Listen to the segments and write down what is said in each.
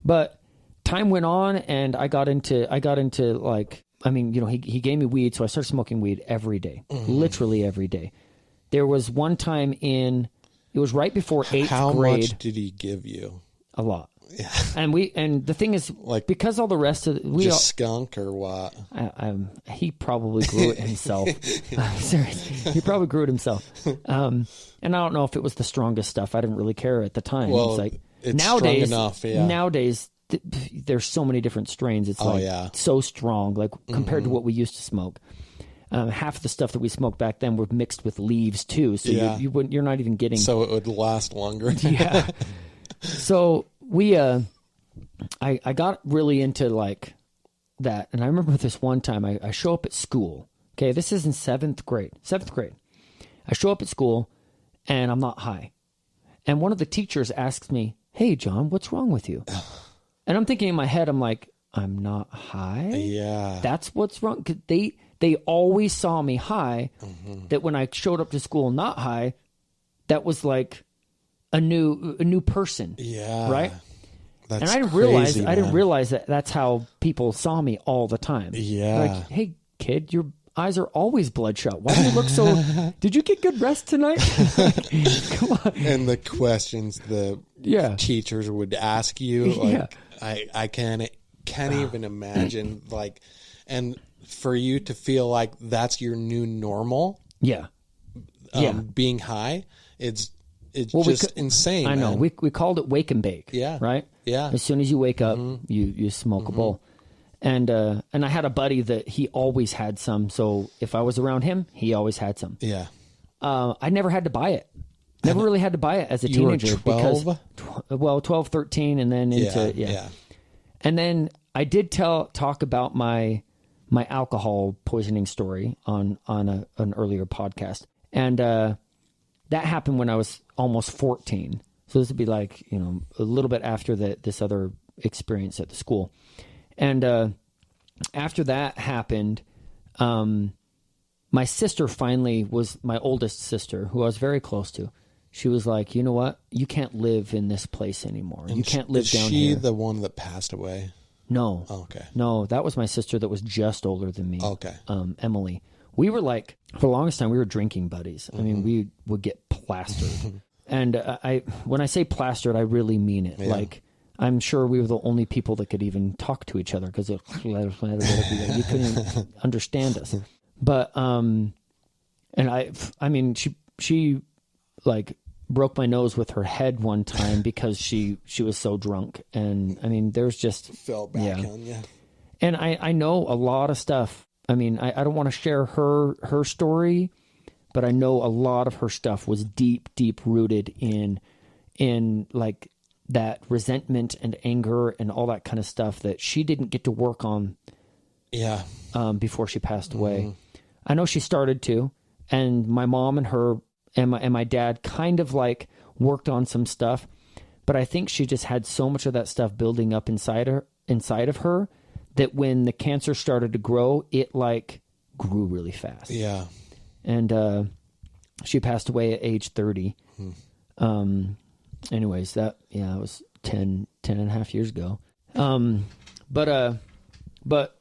But time went on, and I got into like, I mean, you know, he gave me weed, so I started smoking weed every day, literally every day. There was one time it was right before 8th grade. How much did he give you? A lot. Yeah. And the thing is, Like, because all the rest of skunk or what? He probably grew it himself. I'm serious. He probably grew it himself. And I don't know if it was the strongest stuff. I didn't really care at the time. Well, it's like it's nowadays, strong enough. Yeah. Nowadays, there's so many different strains. It's so strong, like compared to what we used to smoke. Half the stuff that we smoked back then were mixed with leaves too, so you're not even getting. So it would last longer. Yeah. So I got really into like that, and I remember this one time I show up at school. Okay, this is in 7th grade. I show up at school, and I'm not high, and one of the teachers asks me, "Hey, John, what's wrong with you?" And I'm thinking in my head, I'm like, "I'm not high." Yeah, that's what's wrong. 'Cause they always saw me high. That when I showed up to school not high, that was like a new person. Yeah. Right. That's and I didn't realize that that's how people saw me all the time. Yeah. Like, hey kid, your eyes are always bloodshot. Why do you look so, did you get good rest tonight? Come on. And the questions the teachers would ask you, like, I can't even imagine, like, and for you to feel like that's your new normal. Yeah. Being high, it's just insane. I know. Man. We called it wake and bake. Yeah. Right? Yeah. As soon as you wake up, you smoke a bowl. And I had a buddy that he always had some. So if I was around him, he always had some. Yeah. I never had to buy it. Never really had to buy it as a teenager. You were 12? 12, 13, and then into, And then I did talk about my alcohol poisoning story on an earlier podcast. And that happened when I was almost 14. So this would be like, you know, a little bit after this other experience at the school. And after that happened, my sister finally was my oldest sister, who I was very close to. She was like, you know what? You can't live in this place anymore. You can't live down here. Is she the one that passed away? No. Oh, okay. No, that was my sister that was just older than me. Okay. Emily. We were like, for the longest time, we were drinking buddies. I mean, we would get plastered. And when I say plastered, I really mean it. Yeah. Like, I'm sure we were the only people that could even talk to each other because you couldn't even understand us. But, and I mean, she like broke my nose with her head one time because she was so drunk. And I mean, there's just fell back on you. And I know a lot of stuff. I mean, I don't want to share her story, but I know a lot of her stuff was deep rooted in like that resentment and anger and all that kind of stuff that she didn't get to work on. Yeah. Before she passed away. I know she started to, and my mom and her and my dad kind of like worked on some stuff, but I think she just had so much of that stuff building up inside of her that when the cancer started to grow, it like grew really fast. Yeah. And she passed away at age 30. Anyways, that was 10 and a half years ago. But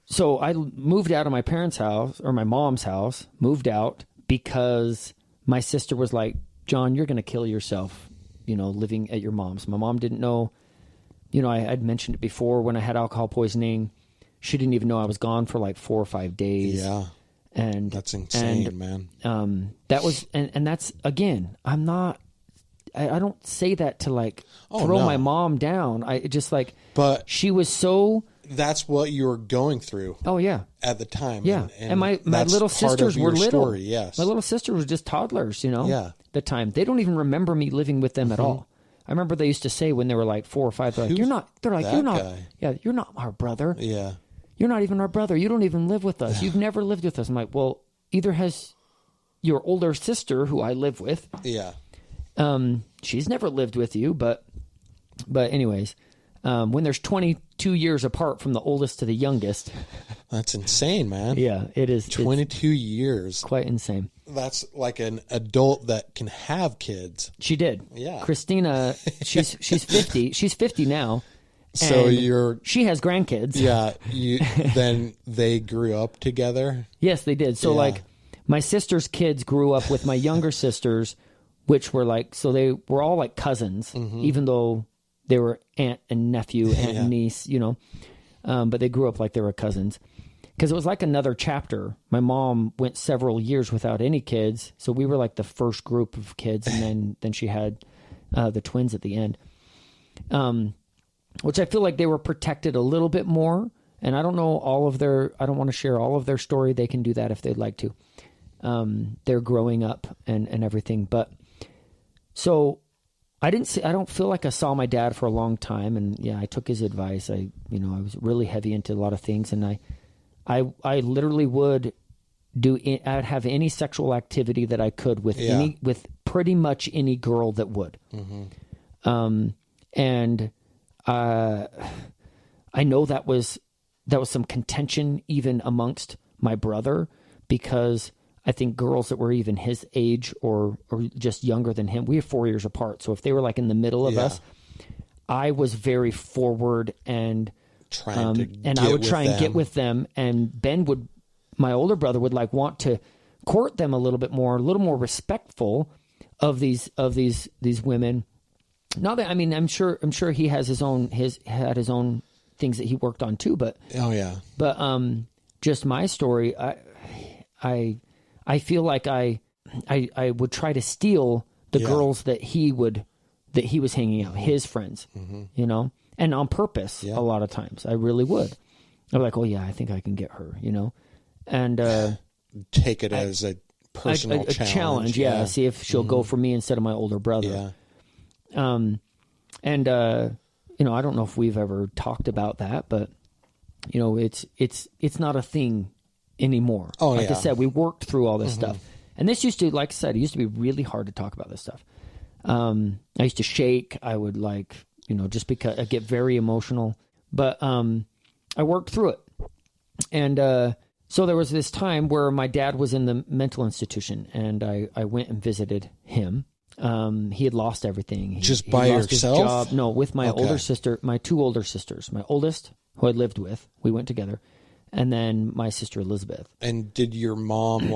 so I moved out of my parents' house, or my mom's house, moved out because my sister was like, John, you're going to kill yourself, you know, living at your mom's. My mom didn't know, you know, I'd mentioned it before when I had alcohol poisoning. She didn't even know I was gone for like 4 or 5 days. Yeah. And that's insane, man. That was, and that's, again, I don't say that to like throw my mom down. I just like, but she was so. That's what you were going through. Oh yeah. At the time. Yeah. And my little sisters were little. Story, yes. My little sister was just toddlers, you know, at the time. They don't even remember me living with them at all. I remember they used to say when they were like 4 or 5, they're like, you're not our brother. Yeah. You're not even our brother. You don't even live with us. You've never lived with us. I'm like, well, either has your older sister who I live with. Yeah. She's never lived with you, but anyways, when there's 22 years apart from the oldest to the youngest. That's insane, man. Yeah, it is. 22 years. Quite insane. That's like an adult that can have kids. She did. Yeah. Christina, she's 50. She's 50 now. So she has grandkids. Yeah. Then they grew up together. Yes, they did. So like my sister's kids grew up with my younger sisters, which were like, so they were all like cousins, even though they were aunt and nephew, aunt and niece, you know, but they grew up like they were cousins. Because it was like another chapter. My mom went several years without any kids, so we were like the first group of kids, and then she had the twins at the end. Which I feel like they were protected a little bit more, and I don't know I don't want to share all of their story. They can do that if they'd like to. They're growing up and everything, but so I don't feel like I saw my dad for a long time, and I took his advice. I was really heavy into a lot of things, and I literally would I'd have any sexual activity that I could with with pretty much any girl that would. And I know that was some contention even amongst my brother, because I think girls that were even his age or just younger than him, we were 4 years apart. So if they were like in the middle of us, I was very forward and I would try and get with them. And Ben my older brother would like want to court them a little more respectful of these women. Not that, I mean, I'm sure he has his own things that he worked on too, but just my story, I feel like I would try to steal the girls that he was hanging out, his friends, you know, and on purpose. A lot of times I really would. I'm like, oh yeah, I think I can get her, you know, and take it as a personal challenge. See if she'll go for me instead of my older brother. And I don't know if we've ever talked about that, but you know, it's not a thing anymore. Like I said, we worked through all this stuff, and this used to, like I said, it used to be really hard to talk about this stuff. I used to shake. I would just because I get very emotional, but I worked through it. And so there was this time where my dad was in the mental institution, and I went and visited him. He had lost everything. Just by yourself? His job. No, with my older sister, my two older sisters. My oldest, who I lived with, we went together, and then my sister Elizabeth. And did your mom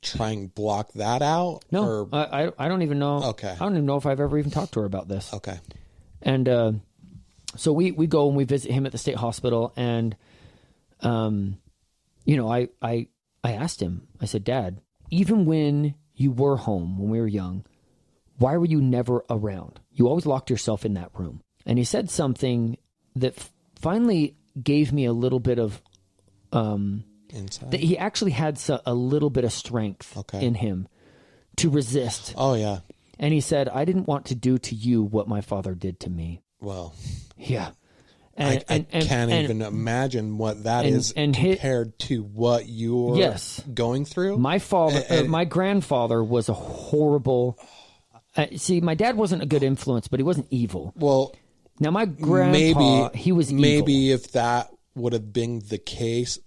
try and block that out? No, I don't even know. Okay, I don't even know if I've ever even talked to her about this. Okay, and so we go and we visit him at the state hospital, and I asked him. I said, Dad, even when you were home when we were young, why were you never around? You always locked yourself in that room. And he said something that finally gave me a little bit of insight. That he actually had a little bit of strength in him to resist. Oh, yeah. And he said, I didn't want to do to you what my father did to me. Well, yeah. I can't even imagine what that is compared to what you're going through. My father, my grandfather was a horrible... see, my dad wasn't a good influence, but he wasn't evil. Well, now my grandpa, he was evil. Maybe if that would have been the case,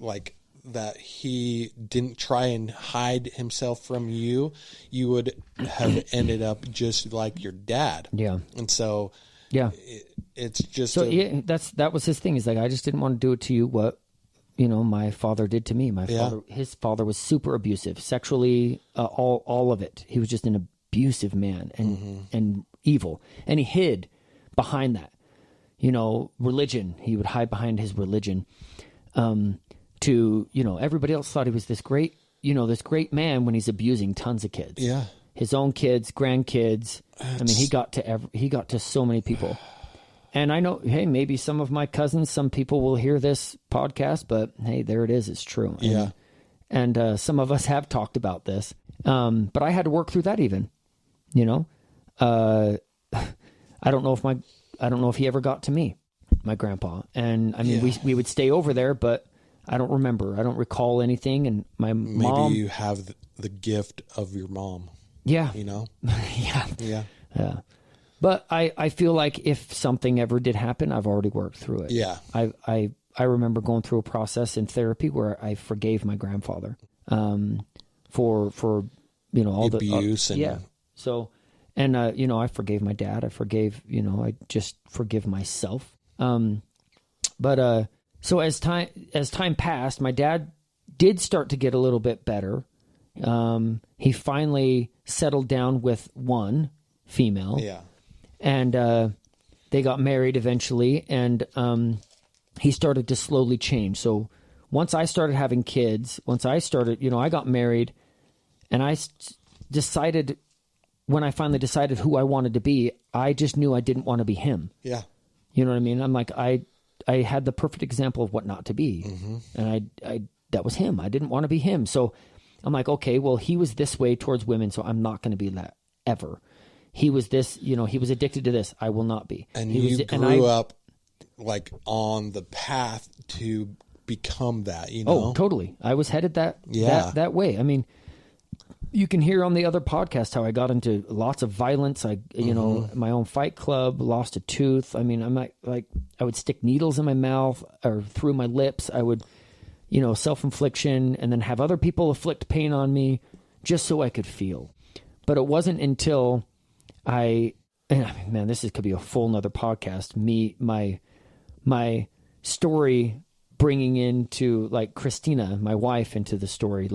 that he didn't try and hide himself from you, you would have ended up just like your dad. Yeah. And so, it's just... So that was his thing. He's like, I just didn't want to do it to you what, my father did to me. His father was super abusive, sexually, all of it. He was just an abusive man and evil, and he hid behind that, religion. He would hide behind his religion. Everybody else thought he was this great man when he's abusing tons of kids. Yeah, his own kids, grandkids. He got to so many people. And I know, hey, maybe some of my cousins, some people will hear this podcast, but hey, there it is. It's true. And some of us have talked about this. But I had to work through that even. I don't know if he ever got to me, my grandpa. And we would stay over there, but I don't remember. I don't recall anything. And my mom, maybe you have the gift of your mom. Yeah. Yeah. But I feel like if something ever did happen, I've already worked through it. Yeah. I remember going through a process in therapy where I forgave my grandfather, for all the abuse and So, and I forgave my dad. I forgave, I just forgive myself. But so as time passed, my dad did start to get a little bit better. He finally settled down with one female. Yeah. And they got married eventually, and he started to slowly change. So once I started having kids, I got married, and I decided, when I finally decided who I wanted to be, I just knew I didn't want to be him. Yeah. You know what I mean? I'm like, I had the perfect example of what not to be. Mm-hmm. And I that was him. I didn't want to be him. So I'm like, okay, well, he was this way towards women, so I'm not going to be that ever. He was this, he was addicted to this. I will not be. And you grew up like on the path to become that, Oh, totally. I was headed that way. I mean, you can hear on the other podcast how I got into lots of violence. My own fight club, lost a tooth. I mean, I'm like I would stick needles in my mouth or through my lips. I would, self-infliction, and then have other people inflict pain on me just so I could feel. But it wasn't until this could be a full nother podcast. My story bringing into like Christina, my wife, into the story,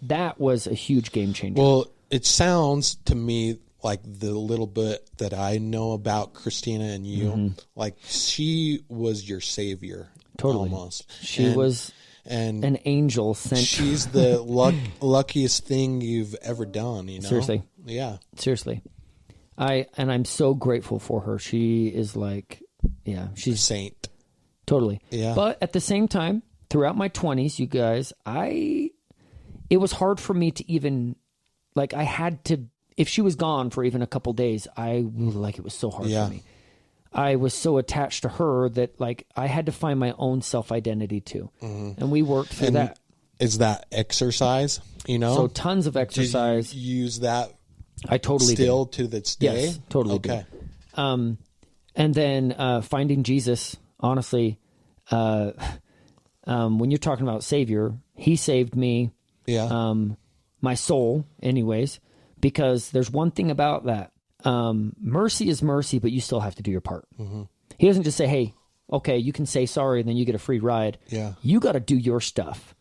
that was a huge game changer. Well, it sounds to me like the little bit that I know about Christina and you, like she was your savior. Totally. Almost. She was an angel sent. She's the luckiest thing you've ever done, Seriously. Yeah. Seriously. I'm so grateful for her. She is she's a saint. Totally. Yeah. But at the same time, throughout my 20s, you guys, it was hard for me to even, I had to, if she was gone for even a couple days, it was so hard for me. I was so attached to her that I had to find my own self-identity too. Mm-hmm. And we worked through that. Is that exercise, So tons of exercise. Did you use that I totally still did. to this day? Yes, totally okay. do. And then finding Jesus, honestly, when you're talking about Savior, he saved me, my soul anyways, because there's one thing about that. Mercy is mercy, but you still have to do your part. Mm-hmm. He doesn't just say, hey, okay, you can say sorry and then you get a free ride. Yeah. You got to do your stuff.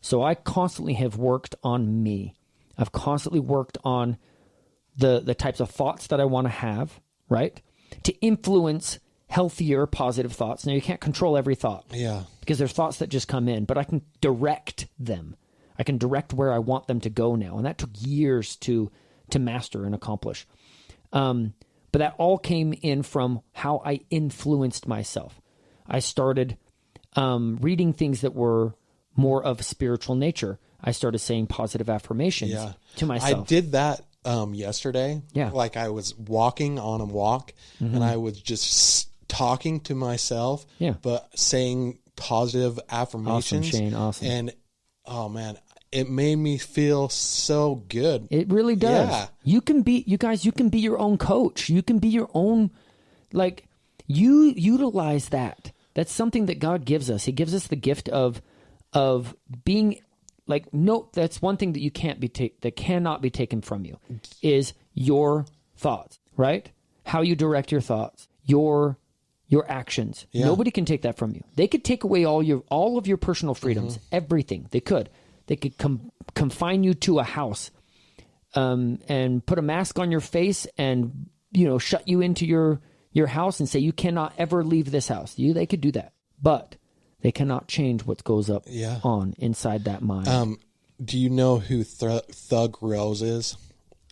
So I constantly have worked on me. I've constantly worked on the types of thoughts that I want to have, right? To influence healthier, positive thoughts. Now, you can't control every thought. Yeah. Because there's thoughts that just come in, but I can direct them. I can direct where I want them to go now. And that took years to master and accomplish. But that all came in from how I influenced myself. I started reading things that were more of a spiritual nature. I started saying positive affirmations to myself. I did that yesterday. Yeah. I was walking on a walk, and I was just talking to myself, but saying positive affirmations. Awesome, Shane. Awesome. And, oh, man, it made me feel so good. It really does. Yeah. You can be your own coach. You can be your own, you utilize that. That's something that God gives us. He gives us the gift of being that's one thing that that cannot be taken from you is your thoughts, right? How you direct your thoughts, your actions. Yeah. Nobody can take that from you. They could take away all of your personal freedoms, everything. They could confine you to a house, and put a mask on your face and, shut you into your house and say, you cannot ever leave this house. They could do that, but they cannot change what goes up on inside that mind. Do you know who Thug Rose is?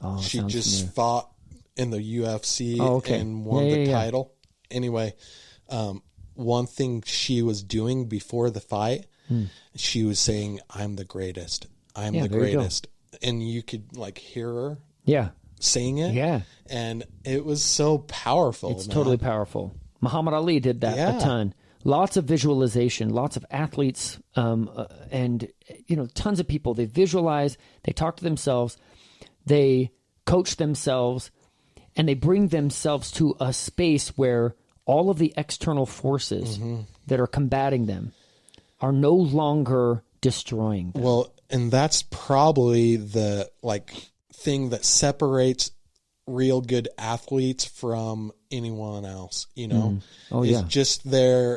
Oh, she just familiar. fought in the UFC and won the title. Anyway, one thing she was doing before the fight, she was saying, I'm the greatest. I'm the greatest. And you could hear her saying it. Yeah. And it was so powerful. It's totally powerful. Muhammad Ali did that a ton. Lots of visualization, lots of athletes, and tons of people. They visualize, they talk to themselves, they coach themselves, and they bring themselves to a space where all of the external forces that are combating them are no longer destroying them. Well, and that's probably the thing that separates real good athletes from anyone else, Oh, yeah. It's just their